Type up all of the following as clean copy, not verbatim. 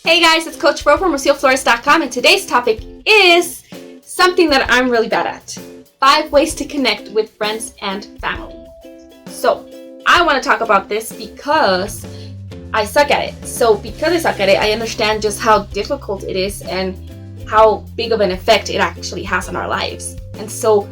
Hey guys, it's Coach Fro from RocioFlores.com, and today's topic is something that I'm really bad at. 5 ways to connect with friends and family. So, I want to talk about this because I suck at it. So, because I suck at it, I understand just how difficult it is and how big of an effect it actually has on our lives. And so,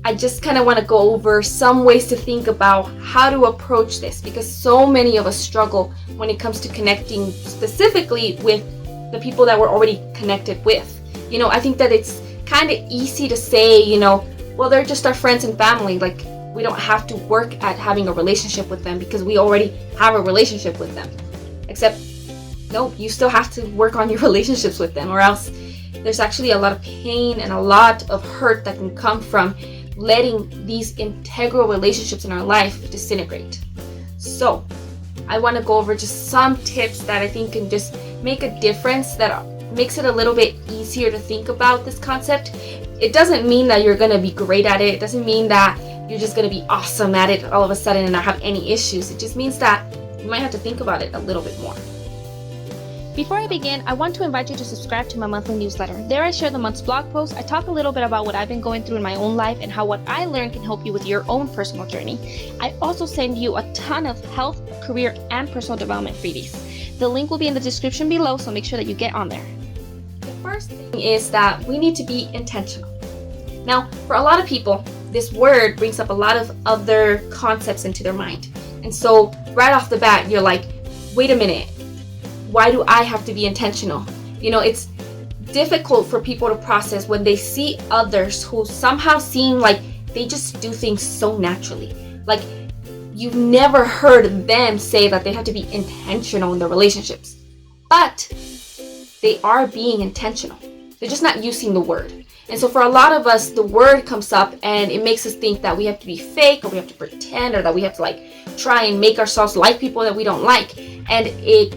I just kind of want to go over some ways to think about how to approach this, because so many of us struggle when it comes to connecting specifically with the people that we're already connected with. I think that it's kind of easy to say, well, they're just our friends and family. Like, we don't have to work at having a relationship with them because we already have a relationship with them. Except, no, you still have to work on your relationships with them, or else there's actually a lot of pain and a lot of hurt that can come from letting these integral relationships in our life disintegrate. So I want to go over just some tips that I think can just make a difference, that makes it a little bit easier to think about this concept. It doesn't mean that you're going to be great at it. It doesn't mean that you're just going to be awesome at it all of a sudden and not have any issues. It just means that you might have to think about it a little bit more. Before I begin, I want to invite you to subscribe to my monthly newsletter. There I share the month's blog posts. I talk a little bit about what I've been going through in my own life and how what I learned can help you with your own personal journey. I also send you a ton of health, career, and personal development freebies. The link will be in the description below, so make sure that you get on there. The first thing is that we need to be intentional. Now, for a lot of people, this word brings up a lot of other concepts into their mind. And so right off the bat, you're like, wait a minute. Why do I have to be intentional? It's difficult for people to process when they see others who somehow seem like they just do things so naturally. Like, you've never heard them say that they have to be intentional in their relationships. But they are being intentional. They're just not using the word. And so for a lot of us, the word comes up and it makes us think that we have to be fake, or we have to pretend, or that we have to try and make ourselves like people that we don't like. And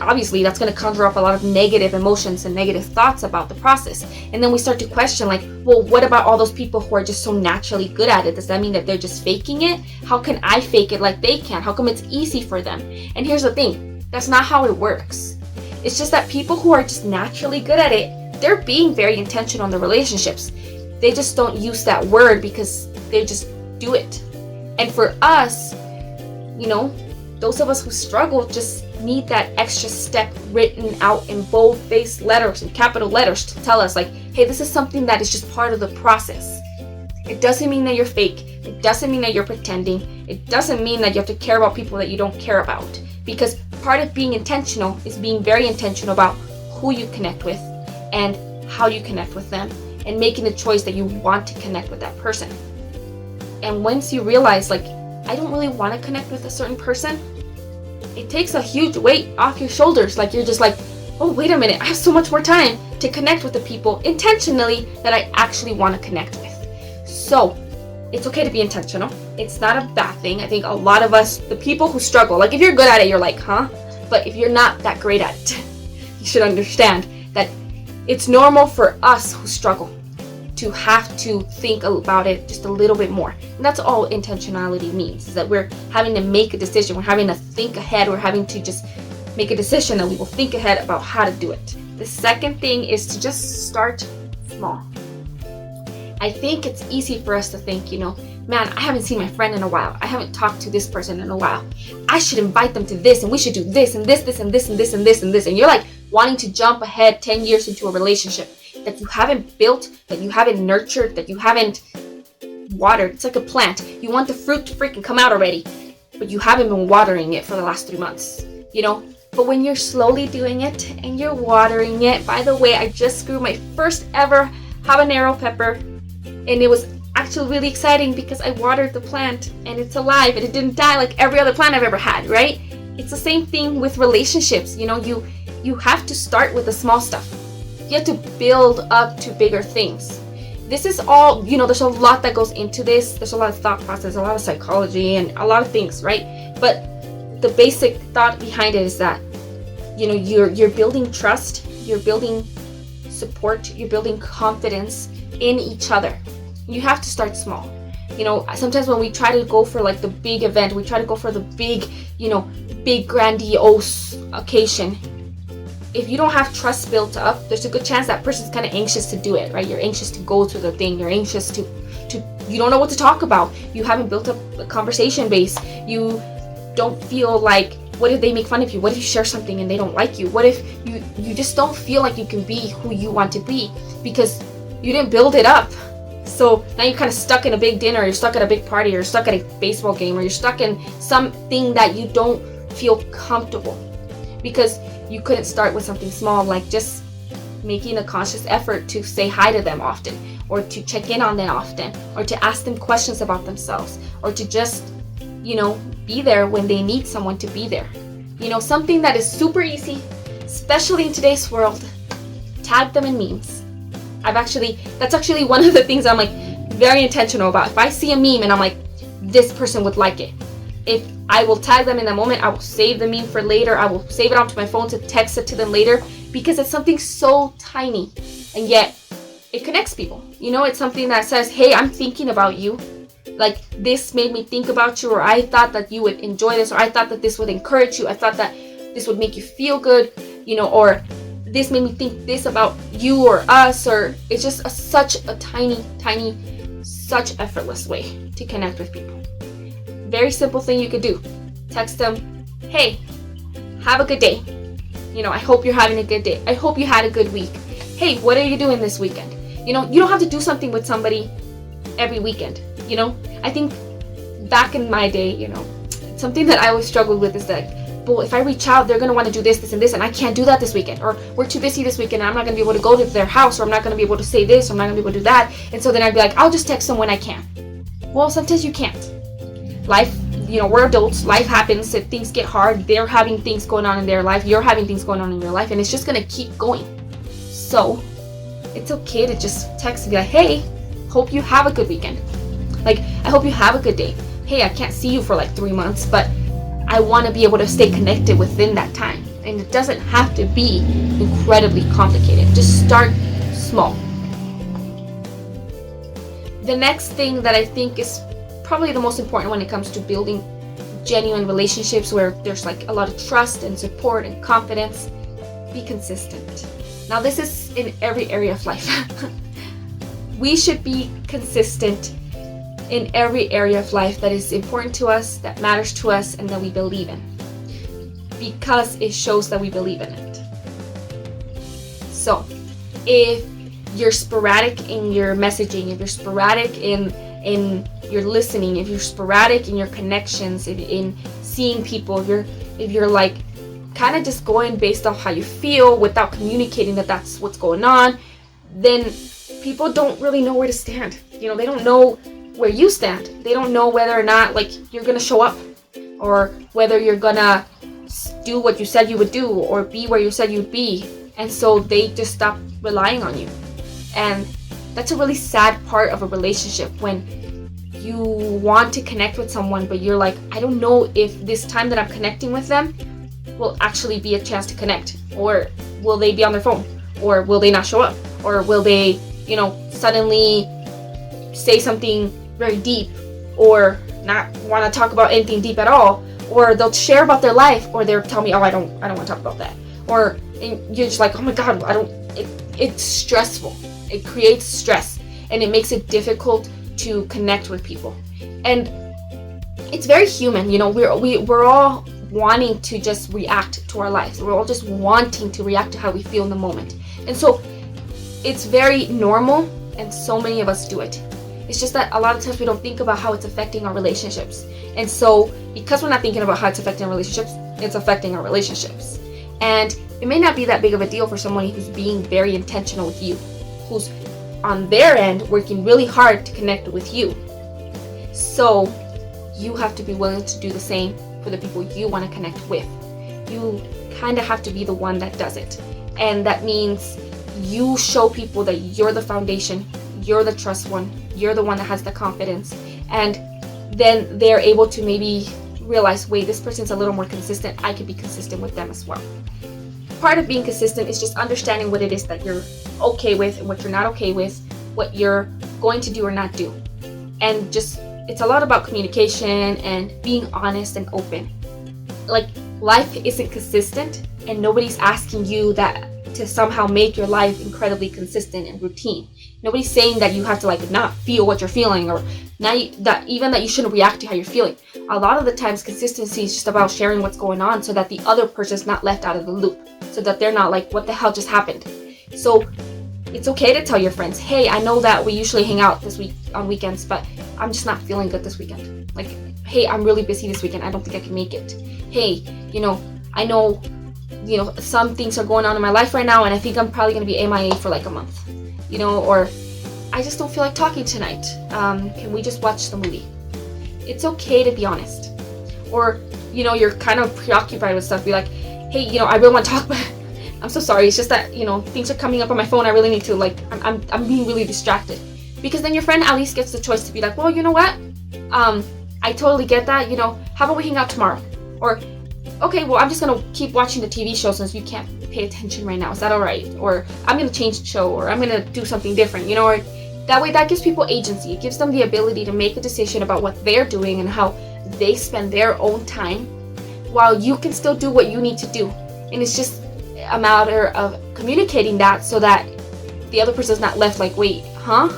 obviously that's going to conjure up a lot of negative emotions and negative thoughts about the process. And then we start to question, well, what about all those people who are just so naturally good at it? Does that mean that they're just faking it? How can I fake it like they can? How come it's easy for them? And here's the thing, that's not how it works. It's just that people who are just naturally good at it, they're being very intentional in their relationships. They just don't use that word because they just do it. And for us, those of us who struggle just need that extra step written out in bold-faced letters and capital letters to tell us, hey, this is something that is just part of the process. It doesn't mean that you're fake. It doesn't mean that you're pretending. It doesn't mean that you have to care about people that you don't care about. Because part of being intentional is being very intentional about who you connect with and how you connect with them, and making the choice that you want to connect with that person. And once you realize, I don't really want to connect with a certain person, it takes a huge weight off your shoulders. You're just oh, wait a minute, I have so much more time to connect with the people intentionally that I actually want to connect with. So it's okay to be intentional. It's not a bad thing. I think a lot of us, the people who struggle, if you're good at it, you're huh? But if you're not that great at it, you should understand that it's normal for us who struggle to have to think about it just a little bit more. And that's all intentionality means, is that we're having to make a decision. We're having to think ahead. We're having to just make a decision that we will think ahead about how to do it. The second thing is to just start small. I think it's easy for us to think, man, I haven't seen my friend in a while. I haven't talked to this person in a while. I should invite them to this, and we should do this and this, this and this and this and this and this. And you're wanting to jump ahead 10 years into a relationship that you haven't built, that you haven't nurtured, that you haven't watered. It's like a plant. You want the fruit to freaking come out already, but you haven't been watering it for the last 3 months, But when you're slowly doing it and you're watering it, by the way, I just grew my first ever habanero pepper, and it was actually really exciting because I watered the plant and it's alive and it didn't die like every other plant I've ever had, right? It's the same thing with relationships. You have to start with the small stuff. You have to build up to bigger things. This is all, there's a lot that goes into this. There's a lot of thought process, a lot of psychology, and a lot of things, right? But the basic thought behind it is that, you're building trust, you're building support, you're building confidence in each other. You have to start small. Sometimes when we try to go for the big event, we try to go for the big, big grandiose occasion, if you don't have trust built up, there's a good chance that person's kind of anxious to do it, right? You're anxious to go to the thing. You're anxious to you don't know what to talk about. You haven't built up a conversation base. You don't feel like, what if they make fun of you? What if you share something and they don't like you? What if you just don't feel like you can be who you want to be because you didn't build it up? So now you're kind of stuck in a big dinner, you're stuck at a big party, you're stuck at a baseball game, or you're stuck in something that you don't feel comfortable because you couldn't start with something small, like just making a conscious effort to say hi to them often, or to check in on them often, or to ask them questions about themselves, or to just, be there when they need someone to be there. Something that is super easy, especially in today's world, tag them in memes. That's actually one of the things I'm like very intentional about. If I see a meme and I'm like, this person would like it, if I will tag them in the moment, I will save the meme for later, I will save it onto my phone to text it to them later, because it's something so tiny and yet it connects people. It's something that says, hey, I'm thinking about you. Like, this made me think about you, or I thought that you would enjoy this, or I thought that this would encourage you, I thought that this would make you feel good, or this made me think this about you or us, or it's just such a tiny, such effortless way to connect with people. Very simple thing you could do. Text them, hey, have a good day. I hope you're having a good day. I hope you had a good week. Hey, what are you doing this weekend? You don't have to do something with somebody every weekend. I think back in my day, something that I always struggled with is that, well, if I reach out, they're going to want to do this, and this, and I can't do that this weekend. Or we're too busy this weekend, and I'm not going to be able to go to their house, or I'm not going to be able to say this, or I'm not going to be able to do that. And so then I'd be like, I'll just text them when I can. Well, sometimes you can't. Life, we're adults. Life happens. If things get hard, they're having things going on in their life. You're having things going on in your life, and it's just going to keep going. So it's okay to just text and be like, hey, hope you have a good weekend. Like, I hope you have a good day. Hey, I can't see you for like 3 months, but I want to be able to stay connected within that time. And it doesn't have to be incredibly complicated. Just start small. The next thing that I think is probably the most important when it comes to building genuine relationships where there's like a lot of trust and support and confidence, be consistent. Now, this is in every area of life. We should be consistent in every area of life that is important to us, that matters to us, and that we believe in, because it shows that we believe in it. So if you're sporadic in your messaging, if you're sporadic in your listening, if you're sporadic in your connections, in seeing people, if you're like kind of just going based off how you feel without communicating that that's what's going on, then people don't really know where to stand. They don't know where you stand. They don't know whether or not like you're gonna show up, or whether you're gonna do what you said you would do, or be where you said you'd be. And so they just stop relying on you. And that's a really sad part of a relationship, when you want to connect with someone, but you're like, I don't know if this time that I'm connecting with them will actually be a chance to connect, or will they be on their phone, or will they not show up, or will they, suddenly say something very deep, or not want to talk about anything deep at all, or they'll share about their life, or they'll tell me, oh, I don't want to talk about that, or and you're just like, oh my god, it's stressful. It creates stress, and it makes it difficult to connect with people. And it's very human, we're all wanting to just react to our lives. We're all just wanting to react to how we feel in the moment. And so it's very normal, and so many of us do it. It's just that a lot of times we don't think about how it's affecting our relationships. And so because we're not thinking about how it's affecting our relationships, it's affecting our relationships. And it may not be that big of a deal for someone who's being very intentional with you, who's on their end working really hard to connect with you. So you have to be willing to do the same for the people you want to connect with. You kind of have to be the one that does it. And that means you show people that you're the foundation, you're the trust one, you're the one that has the confidence, and then they're able to maybe realize, wait, this person's a little more consistent, I could be consistent with them as well. Part of being consistent is just understanding what it is that you're okay with and what you're not okay with, what you're going to do or not do. And just, it's a lot about communication and being honest and open. Like, life isn't consistent, and nobody's asking you that to somehow make your life incredibly consistent and routine. Nobody's saying that you have to like not feel what you're feeling, or that you shouldn't react to how you're feeling. A lot of the times consistency is just about sharing what's going on so that the other person's not left out of the loop, so that they're not like, what the hell just happened? So it's okay to tell your friends, hey, I know that we usually hang out this week on weekends, but I'm just not feeling good this weekend. Like, hey, I'm really busy this weekend, I don't think I can make it. Hey, I know some things are going on in my life right now, and I think I'm probably going to be MIA for like a month, or I just don't feel like talking tonight. Can we just watch the movie? It's okay to be honest. Or, you're kind of preoccupied with stuff. Be like, hey, I really want to talk, but I'm so sorry. It's just that, things are coming up on my phone. I really need to, like, I'm being really distracted. Because then your friend at least gets the choice to be like, well, you know what? I totally get that. How about we hang out tomorrow? Or, okay, well, I'm just going to keep watching the TV show since you can't pay attention right now. Is that all right? Or I'm going to change the show, or I'm going to do something different, or that way that gives people agency. It gives them the ability to make a decision about what they're doing and how they spend their own time, while you can still do what you need to do. And it's just a matter of communicating that so that the other person's not left like, wait, huh?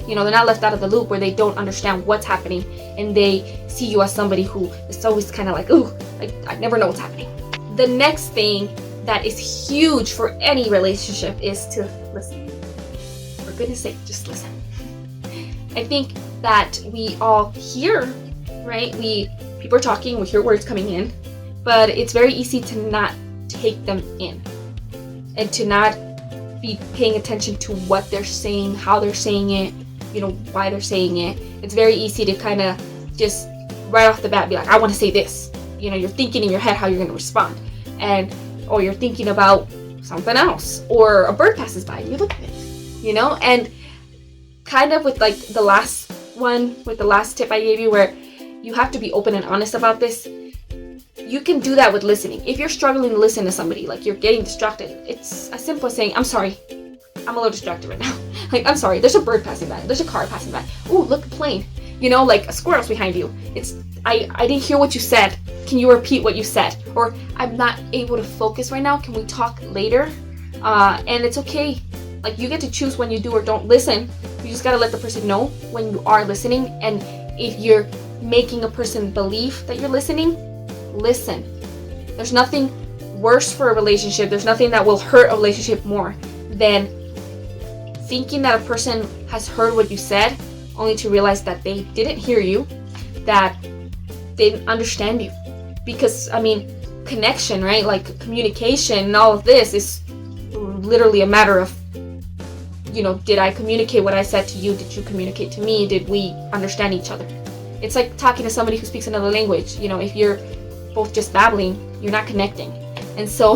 They're not left out of the loop where they don't understand what's happening, and they see you as somebody who is always kind of like, ooh, like, I never know what's happening. The next thing that is huge for any relationship is to listen. For goodness sake, just listen. I think that we all hear, right? People are talking, we hear words coming in, but it's very easy to not take them in and to not be paying attention to what they're saying, how they're saying it, why they're saying it. It's very easy to kind of just right off the bat be like, I want to say this. You're thinking in your head how you're going to respond, or you're thinking about something else, or a bird passes by and you look at it, and kind of with like the last tip I gave you, where you have to be open and honest about this. You can do that with listening. If you're struggling to listen to somebody, like you're getting distracted, it's as simple as saying, I'm sorry, I'm a little distracted right now. Like, I'm sorry, there's a bird passing by, there's a car passing by. Ooh, look, a plane. Like a squirrel's behind you. I didn't hear what you said. Can you repeat what you said? Or I'm not able to focus right now. Can we talk later? And it's okay. Like, you get to choose when you do or don't listen. You just gotta let the person know when you are listening. And if you're making a person believe that you're listening, listen. There's nothing worse for a relationship. There's nothing that will hurt a relationship more than thinking that a person has heard what you said, only to realize that they didn't hear you, that they didn't understand you. Because, connection, right? Like, communication and all of this is literally a matter of, did I communicate what I said to you? Did you communicate to me? Did we understand each other? It's like talking to somebody who speaks another language. If you're both just babbling, you're not connecting. And so,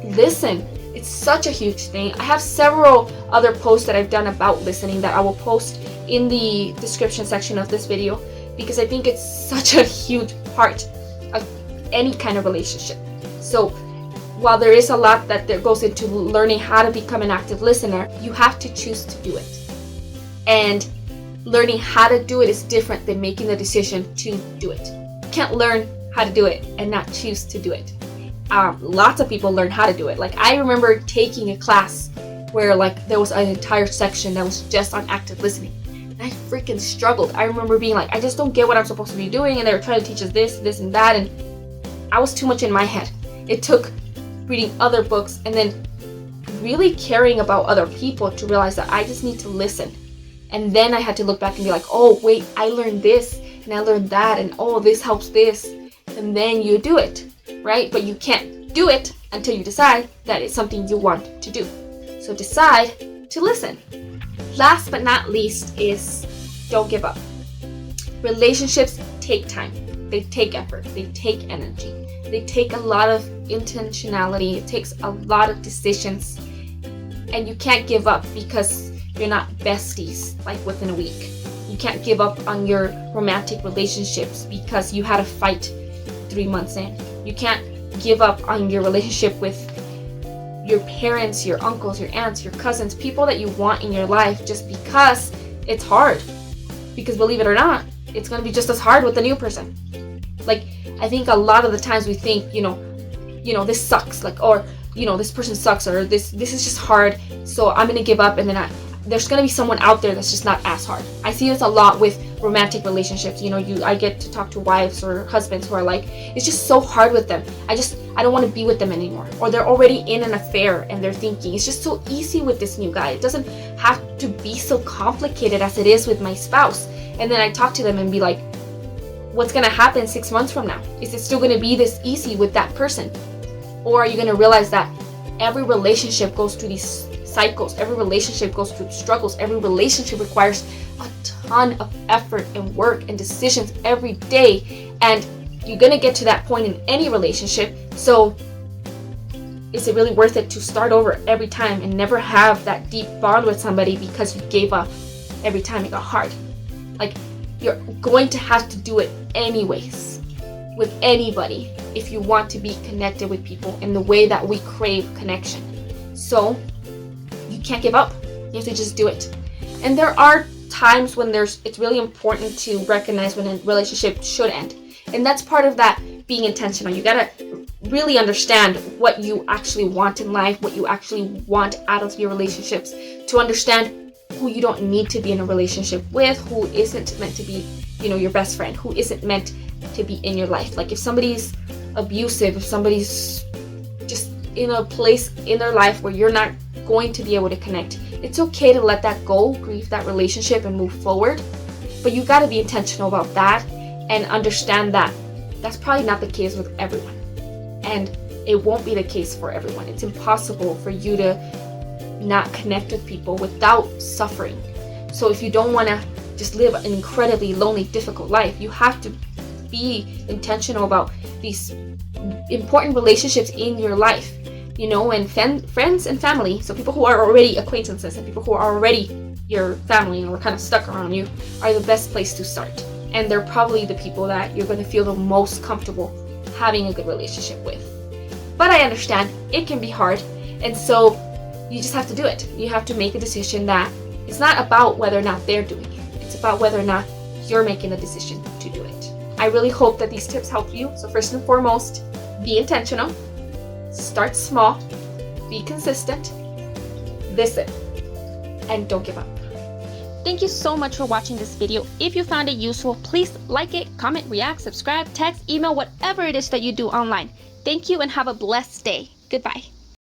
listen. It's such a huge thing. I have several other posts that I've done about listening that I will post in the description section of this video, because I think it's such a huge part of any kind of relationship. So while there is a lot that there goes into learning how to become an active listener, you have to choose to do it. And learning how to do it is different than making the decision to do it. You can't learn how to do it and not choose to do it. Lots of people learn how to do it. Like, I remember taking a class where like there was an entire section that was just on active listening. And I freaking struggled. I remember being like, I just don't get what I'm supposed to be doing, and they were trying to teach us this and that, and I was too much in my head. It took reading other books and then really caring about other people to realize that I just need to listen. And then I had to look back and be like, oh wait, I learned this and I learned that, and oh, this helps this. And then you do it, right? But you can't do it until you decide that it's something you want to do. So decide to listen. Last but not least is don't give up. Relationships take time. They take effort. They take energy. They take a lot of intentionality. It takes a lot of decisions. And you can't give up because you're not besties like within a week. You can't give up on your romantic relationships because you had a fight 3 months in. You can't give up on your relationship with your parents, your uncles, your aunts, your cousins, people that you want in your life just because it's hard. Because believe it or not, it's going to be just as hard with the new person. Like, I think a lot of the times we think, this sucks, like, or, this person sucks, or this is just hard, so I'm gonna give up, and then there's gonna be someone out there that's just not as hard. I see this a lot with romantic relationships. I get to talk to wives or husbands who are like, it's just so hard with them. I don't want to be with them anymore. Or they're already in an affair and they're thinking, it's just so easy with this new guy. It doesn't have to be so complicated as it is with my spouse. And then I talk to them and be like, what's gonna happen 6 months from now? Is it still gonna be this easy with that person? Or are you gonna realize that every relationship goes through these cycles, every relationship goes through struggles, every relationship requires a ton of effort and work and decisions every day, and you're gonna get to that point in any relationship. So is it really worth it to start over every time and never have that deep bond with somebody because you gave up every time it got hard? Like, you're going to have to do it anyways with anybody if you want to be connected with people in the way that we crave connection. So you can't give up. You have to just do it. And there are times when it's really important to recognize when a relationship should end. And that's part of that being intentional. You gotta really understand what you actually want in life, what you actually want out of your relationships, to understand who you don't need to be in a relationship with, who isn't meant to be, your best friend, who isn't meant to be in your life. Like, if somebody's abusive, if somebody's just in a place in their life where you're not going to be able to connect, it's okay to let that go, grieve that relationship, and move forward. But you got to be intentional about that and understand that that's probably not the case with everyone, and it won't be the case for everyone. It's impossible for you to not connect with people without suffering. So if you don't want to just live an incredibly lonely, difficult life, you have to be intentional about these important relationships in your life, and friends and family. So people who are already acquaintances and people who are already your family or kind of stuck around you are the best place to start. And they're probably the people that you're going to feel the most comfortable having a good relationship with. But I understand it can be hard, and so you just have to do it. You have to make a decision that it's not about whether or not they're doing it. It's about whether or not you're making the decision to do it. I really hope that these tips help you. So first and foremost, be intentional. Start small. Be consistent. Listen. And don't give up. Thank you so much for watching this video. If you found it useful, please like it, comment, react, subscribe, text, email, whatever it is that you do online. Thank you and have a blessed day. Goodbye.